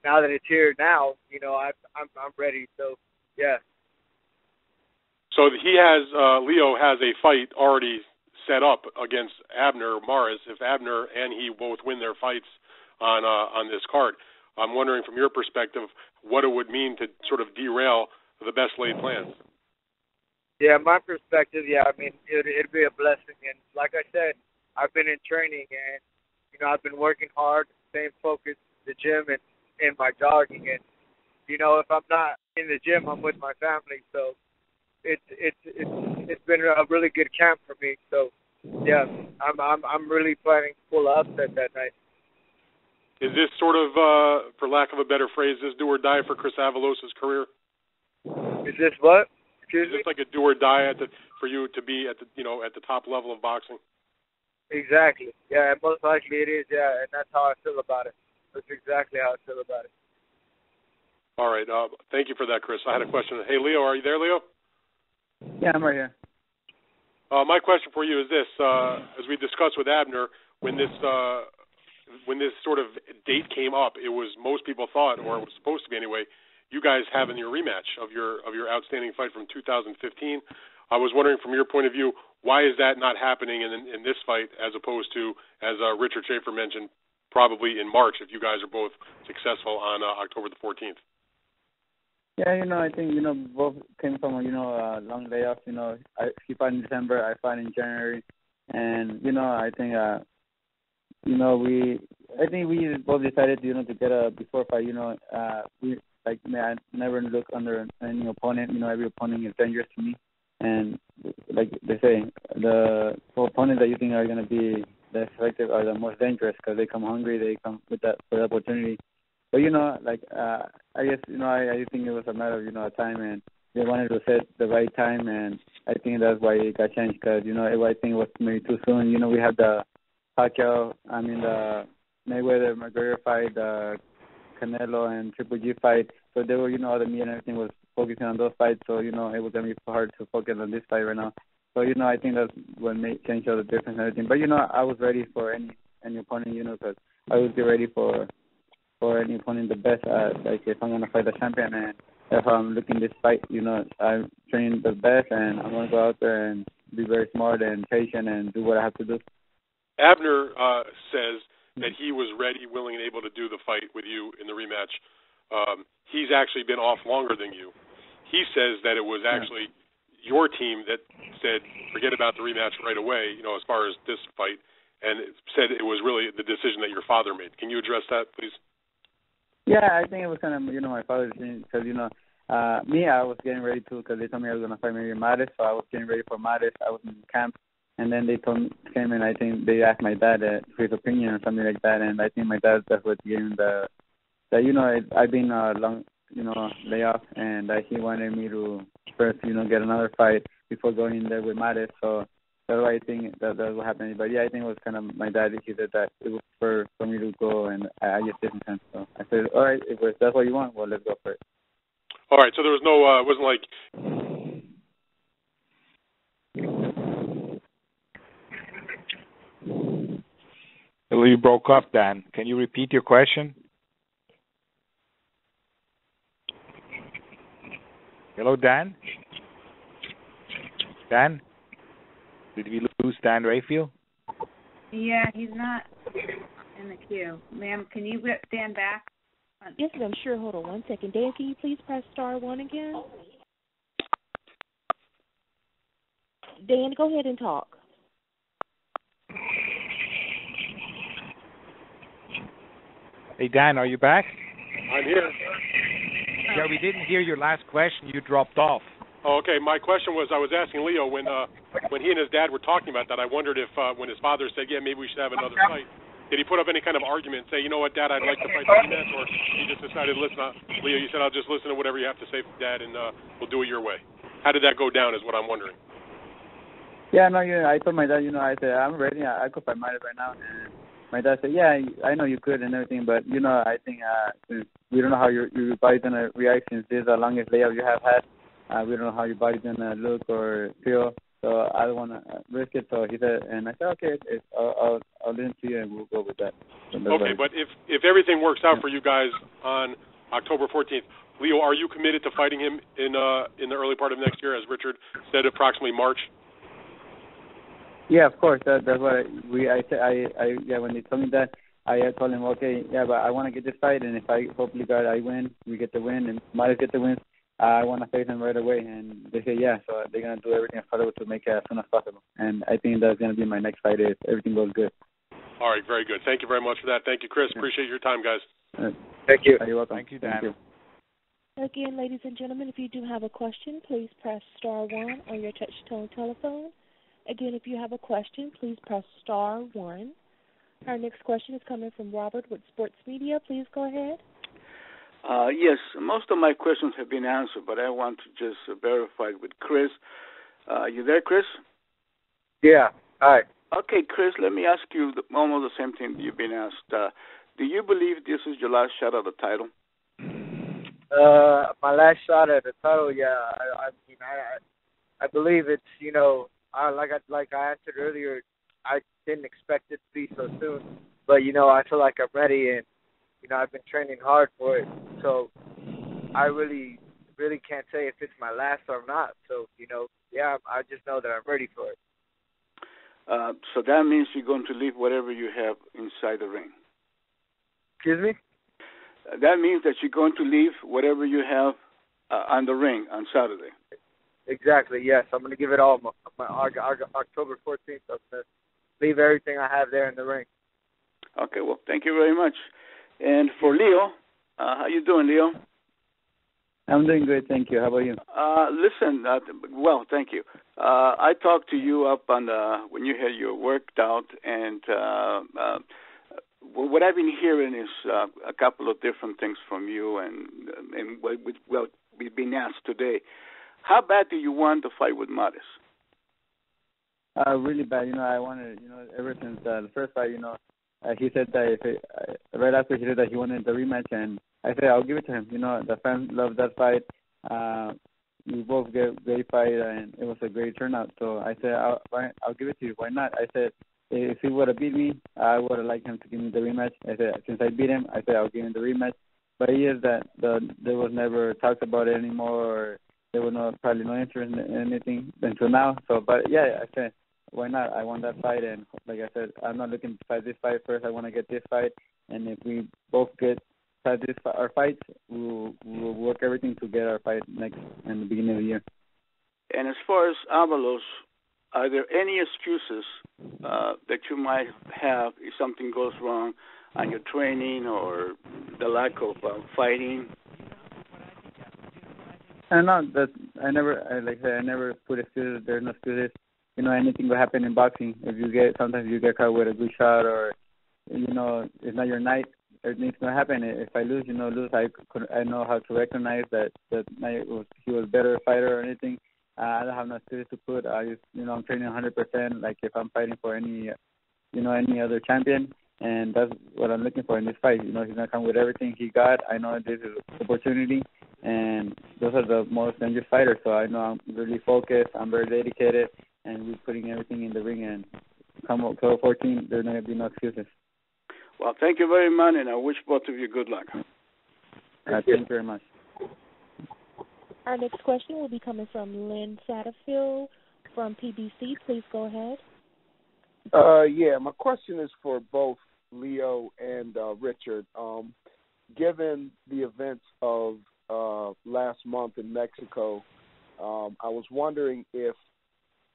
now that it's here now, I'm ready, so, yeah. So Leo has a fight already set up against Abner Mares. If Abner and he both win their fights on this card, I'm wondering from your perspective what it would mean to sort of derail the best laid plans. Yeah, my perspective, I mean, it'd be a blessing. And like I said, I've been in training and, I've been working hard, staying focused, the gym and my jogging. And, if I'm not in the gym, I'm with my family. So it's been a really good camp for me. So, yeah, I'm really planning to pull an upset that night. Is this sort of, for lack of a better phrase, this do or die for Chris Avalos' career? Is this what? Is this like a do or die for you to be at the top level of boxing? Exactly. Yeah, most likely it is. Yeah, and that's how I feel about it. That's exactly how I feel about it. All right. Thank you for that, Chris. I had a question. Hey, Leo, are you there, Leo? Yeah, I'm right here. My question for you is this: as we discussed with Abner, when this sort of date came up, it was most people thought, or it was supposed to be anyway, you guys having your rematch of your outstanding fight from 2015. I was wondering, from your point of view, why is that not happening in this fight, as opposed to, as Richard Schaefer mentioned, probably in March if you guys are both successful on October the 14th? Yeah, I think both came from long layoff. He fought in December, I fought in January, and I think we both decided to get a before fight. I never look under any opponent. Every opponent is dangerous to me. And like they say, the opponents that you think are going to be the effective are the most dangerous because they come hungry. They come with that for the opportunity. But I guess I think it was a matter of time, and they wanted to set the right time, and I think that's why it got changed because I think it was maybe too soon. We had the the Mayweather McGregor fight, the Canelo and Triple G fight. So they were, the media and everything was focusing on those fights. So, it was going to be hard to focus on this fight right now. So, I think that's what made change all the difference and everything. But, I was ready for any opponent, because I would be ready for any opponent the best. Like if I'm going to fight the champion and if I'm looking this fight, I'm training the best and I'm going to go out there and be very smart and patient and do what I have to do. Abner says that he was ready, willing, and able to do the fight with you in the rematch. He's actually been off longer than you. He says that it was actually your team that said, forget about the rematch right away, as far as this fight, and it said it was really the decision that your father made. Can you address that, please? Yeah, I think it was kind of, my father's decision because, Me, I was getting ready to, because they told me I was going to fight maybe Mares, so I was getting ready for Mares. I was in camp, and then they came and I think they asked my dad for his opinion or something like that, and I think my dad that's what gave him I've been long, layoff, and he wanted me to first, get another fight before going in there with Mares, so that's why I think that's what happened. But yeah, I think it was kind of my dad. He said that it was for me to go, and I just didn't sense. So I said, all right, if that's what you want, well, let's go for it. All right, so there was no, it wasn't like. Well, you broke up, Dan. Can you repeat your question? Hello, Dan? Dan? Did we lose Dan Rayfield? Yeah, he's not in the queue. Ma'am, can you whip Dan back? Yes, ma'am. Sure. Hold on 1 second. Dan, can you please press *1 again? Dan, go ahead and talk. Hey, Dan, are you back? I'm here. Yeah, we didn't hear your last question. You dropped off. Oh, okay. My question was, I was asking Leo when he and his dad were talking about that, I wondered if when his father said, yeah, maybe we should have another fight, did he put up any kind of argument, say, you know what, Dad, I'd like to fight the rematch, or he just decided, listen, Leo, you said I'll just listen to whatever you have to say, Dad, and we'll do it your way. How did that go down is what I'm wondering. Yeah, no, I told my dad, I said, I'm ready. I could fight Mares right now. And my dad said, yeah, I know you could and everything, but, I think since we don't know how your body's going to react since this is the longest layoff you have had. We don't know how your body's going to look or feel, so I don't want to risk it. So he said, and I said, okay, I'll listen to you and we'll go with that. So okay, but if everything works out for you guys on October 14th, Leo, are you committed to fighting him in the early part of next year, as Richard said, approximately March? Yeah, of course. That's what I said. When they told me that, I told him, okay, yeah, but I want to get this fight, and if hopefully God, I win, we get the win, and Mares get the win. I want to face him right away, and they say yeah, so they're going to do everything possible to make it as soon as possible. And I think that's going to be my next fight if everything goes good. All right, very good. Thank you very much for that. Thank you, Chris. Yeah. Appreciate your time, guys. Thank you. You're welcome. Thank you, Dan. Thank you. Again, ladies and gentlemen, if you do have a question, please press *1 on your touch-tone telephone. Again, if you have a question, please press *1. Our next question is coming from Robert with Sports Media. Please go ahead. Yes, most of my questions have been answered, but I want to just verify with Chris. You there, Chris? Yeah. Hi. Okay, Chris, let me ask you almost the same thing you've been asked. Do you believe this is your last shot at the title? My last shot at the title, yeah. I believe it's, like I answered earlier, I didn't expect it to be so soon. But, I feel like I'm ready, and, I've been training hard for it. So I really can't say if it's my last or not. So, yeah, I just know that I'm ready for it. So that means you're going to leave whatever you have inside the ring. Excuse me? That means that you're going to leave whatever you have on the ring on Saturday. Exactly, yes. I'm going to give it all my October 14th. I'm going to leave everything I have there in the ring. Okay, well, thank you very much. And for Leo, how you doing, Leo? I'm doing great, thank you. How about you? Listen, well, thank you. I talked to you up on when you had your worked out, and what I've been hearing is a couple of different things from you, and well, we've been asked today. How bad do you want to fight with Mares? Really bad. I wanted, ever since the first fight, he said that right after he said that he wanted the rematch, and I said I'll give it to him. The fans love that fight. We both get great fight, and it was a great turnout. So I said I'll give it to you. Why not? I said if he would have beat me, I would have liked him to give me the rematch. I said since I beat him, I said I'll give him the rematch. But it is that there was never talked about it anymore, or there was probably no interest in anything until now. So, but yeah, I said why not? I won that fight, and like I said, I'm not looking to fight this fight first. I want to get this fight, and if we both fight our fights, we'll work everything to get our fight next in the beginning of the year. And as far as Avalos, are there any excuses that you might have if something goes wrong on your training or the lack of fighting? I know that I never put excuses. There's no excuses. Anything will happen in boxing. Sometimes you get caught with a good shot, or it's not your night. Everything's gonna happen. If I lose, lose. I know how to recognize that night he was a better fighter or anything. I don't have no excuses to put. I'm training 100%. Like if I'm fighting for any other champion, and that's what I'm looking for in this fight. He's gonna come with everything he got. I know this is an opportunity, and those are the most dangerous fighters. So I know I'm really focused. I'm very dedicated, and we're putting everything in the ring. And come October 14th, there's not gonna be no excuses. Well, thank you very much, and I wish both of you good luck. Thank you very much. Our next question will be coming from Lynn Satterfield from PBC. Please go ahead. Yeah, my question is for both Leo and Richard. Given the events of last month in Mexico, I was wondering if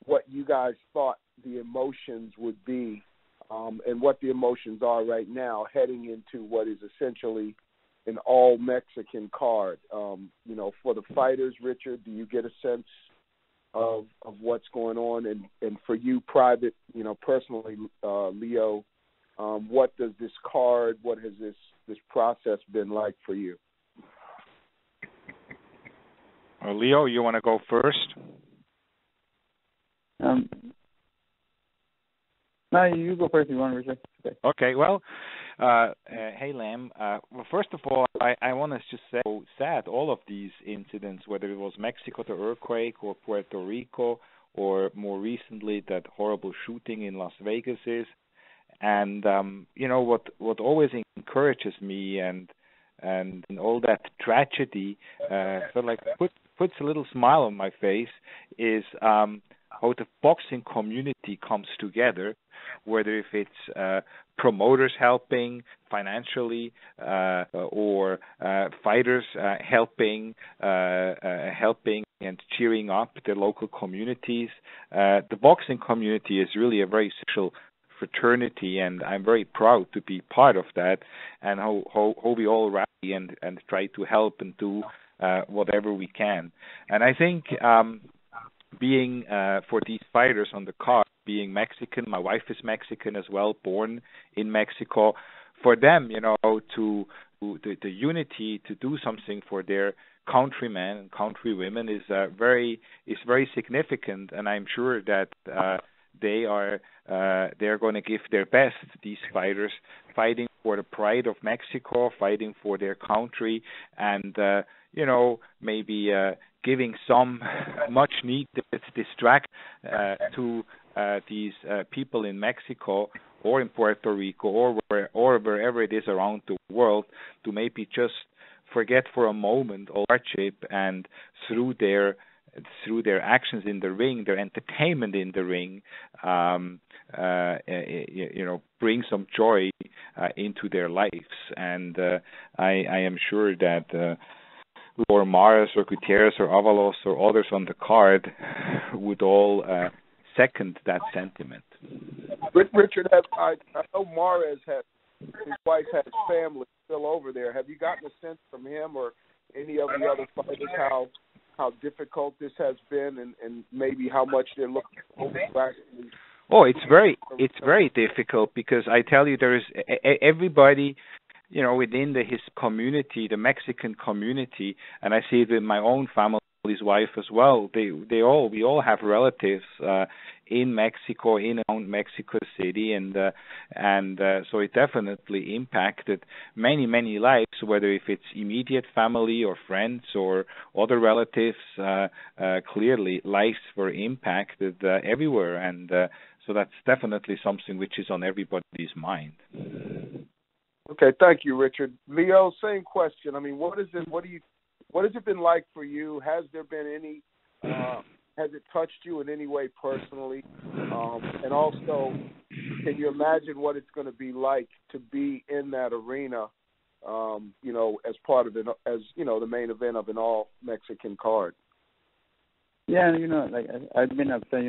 what you guys thought the emotions would be, and what the emotions are right now heading into what is essentially an all-Mexican card. For the fighters, Richard, do you get a sense of what's going on? And for you personally, Leo, what does this card, what has this process been like for you? Leo, you want to go first? No, you go first if you want, Richard. Okay, well, hey, Lam. Well, first of all, I want to just say how sad all of these incidents, whether it was Mexico, the earthquake, or Puerto Rico, or more recently that horrible shooting in Las Vegas is. And, what always encourages me and all that tragedy, puts a little smile on my face is how the boxing community comes together, whether if it's promoters helping financially or fighters helping and cheering up the local communities. The boxing community is really a very social fraternity, and I'm very proud to be part of that, and how we all rally and try to help and do whatever we can. And I think being for these fighters on the card, being Mexican, my wife is Mexican as well, born in Mexico. For them, to the unity to do something for their countrymen and countrywomen is very significant, and I'm sure that they're going to give their best. These fighters fighting for the pride of Mexico, fighting for their country, and maybe giving some much needed distract to these people in Mexico or in Puerto Rico or wherever it is around the world, to maybe just forget for a moment all hardship, and through their actions in the ring, their entertainment in the ring, bring some joy into their lives. And I am sure that or Mares or Gutierrez or Avalos or others on the card would all second that sentiment. Richard, I know Mares his wife has family still over there. Have you gotten a sense from him or any of the other fighters how difficult this has been, and maybe how much they're looking forward to actually? Oh, it's very difficult, because I tell you, there is everybody, within his community, the Mexican community, and I see it with my own family's wife as well. We all have relatives in Mexico, in Mexico City, and so it definitely impacted many lives, whether if it's immediate family or friends or other relatives. Clearly, lives were impacted everywhere, and so that's definitely something which is on everybody's mind. Okay, thank you, Richard. Leo, same question. I mean, what has it been like for you? Has there been any? Has it touched you in any way personally? And also, can you imagine what it's going to be like to be in that arena? As part of it, as the main event of an all Mexican card. Yeah, I've been upset.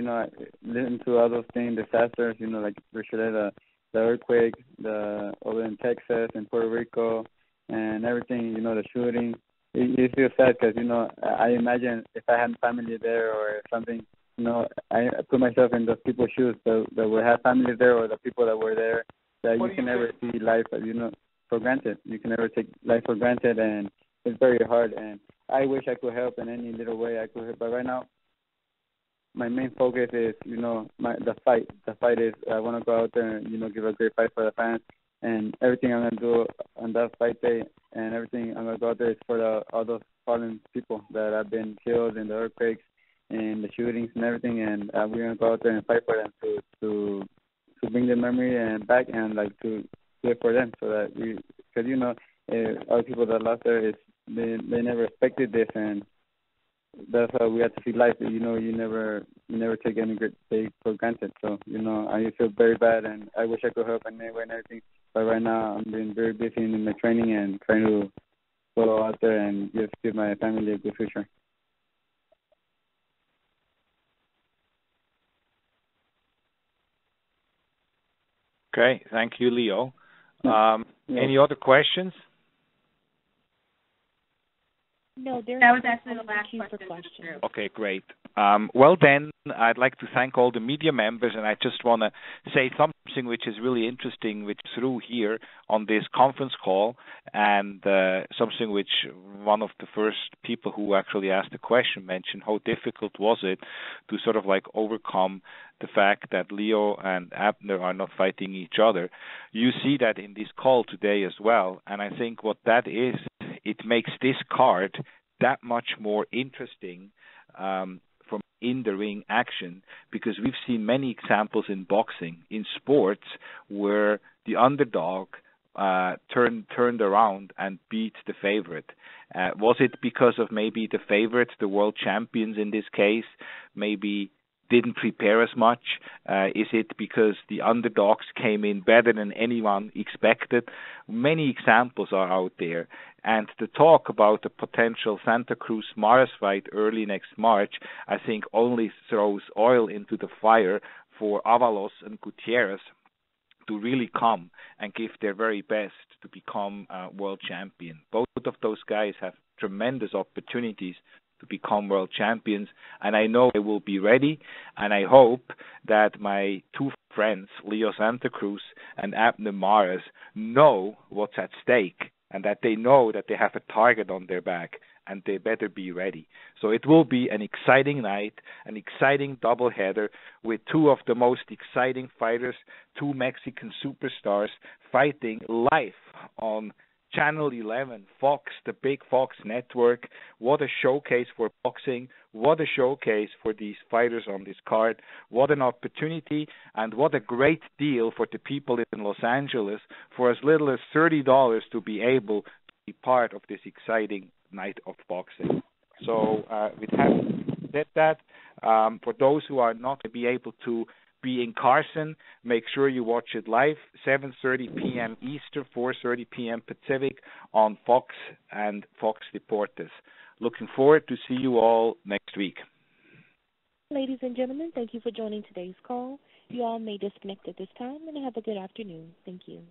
Listening to all those things, disasters. Like Richard, the earthquake, over in Texas and Puerto Rico, and everything. The shooting. It's feel sad because, you know, I imagine if I had family there or something, you know, I put myself in those people's shoes that would have family there or the people that were there, that you can never see life, you know, for granted. You can never take life for granted, and it's very hard. And I wish I could help in any little way I could help. But right now, my main focus is, you know, the fight. The fight is I want to go out there and, you know, give a great fight for the fans. And everything I'm going to do on that fight day and everything I'm going to go out there is for all those fallen people that have been killed in the earthquakes and the shootings and everything. And we're going to go out there and fight for them to bring their memory and back and, like, to do it for them so that we – because, you know, other people that lost there, they never expected this, and that's how we have to see life. You know, you never take any great day for granted. So, you know, I feel very bad, and I wish I could help in any way and everything. But right now, I'm being very busy in my training and trying to go out there and just give my family a good future. Okay, thank you, Leo. Any other questions? No, that was actually the last question. Okay, great. Well, then, I'd like to thank all the media members, and I just want to say something which is really interesting, which through here on this conference call, and something which one of the first people who actually asked the question mentioned, how difficult was it to sort of like overcome the fact that Leo and Abner are not fighting each other. You see that in this call today as well, and I think what that is, it makes this card that much more interesting from in-the-ring action, because we've seen many examples in boxing, in sports, where the underdog turned around and beat the favorite. Was it because of maybe the favorites, the world champions in this case, maybe didn't prepare as much? Is it because the underdogs came in better than anyone expected? Many examples are out there. And to talk about the potential Santa Cruz-Mares fight early next March, I think only throws oil into the fire for Avalos and Gutierrez to really come and give their very best to become world champion. Both of those guys have tremendous opportunities to become world champions, and I know they will be ready, and I hope that my two friends, Leo Santa Cruz and Abner Mares, know what's at stake, and that they know that they have a target on their back, and they better be ready. So it will be an exciting night, an exciting doubleheader with two of the most exciting fighters, two Mexican superstars fighting live on Channel 11, Fox, the big Fox network. What a showcase for boxing. What a showcase for these fighters on this card. What an opportunity, and what a great deal for the people in Los Angeles for as little as $30 to be able to be part of this exciting night of boxing. So with having said that, for those who are not going to be able to be in Carson, make sure you watch it live, 7:30 p.m. Eastern, 4:30 p.m. Pacific on Fox and Fox Deportes. Looking forward to see you all next week. Ladies and gentlemen, thank you for joining today's call. You all may disconnect at this time, and have a good afternoon. Thank you.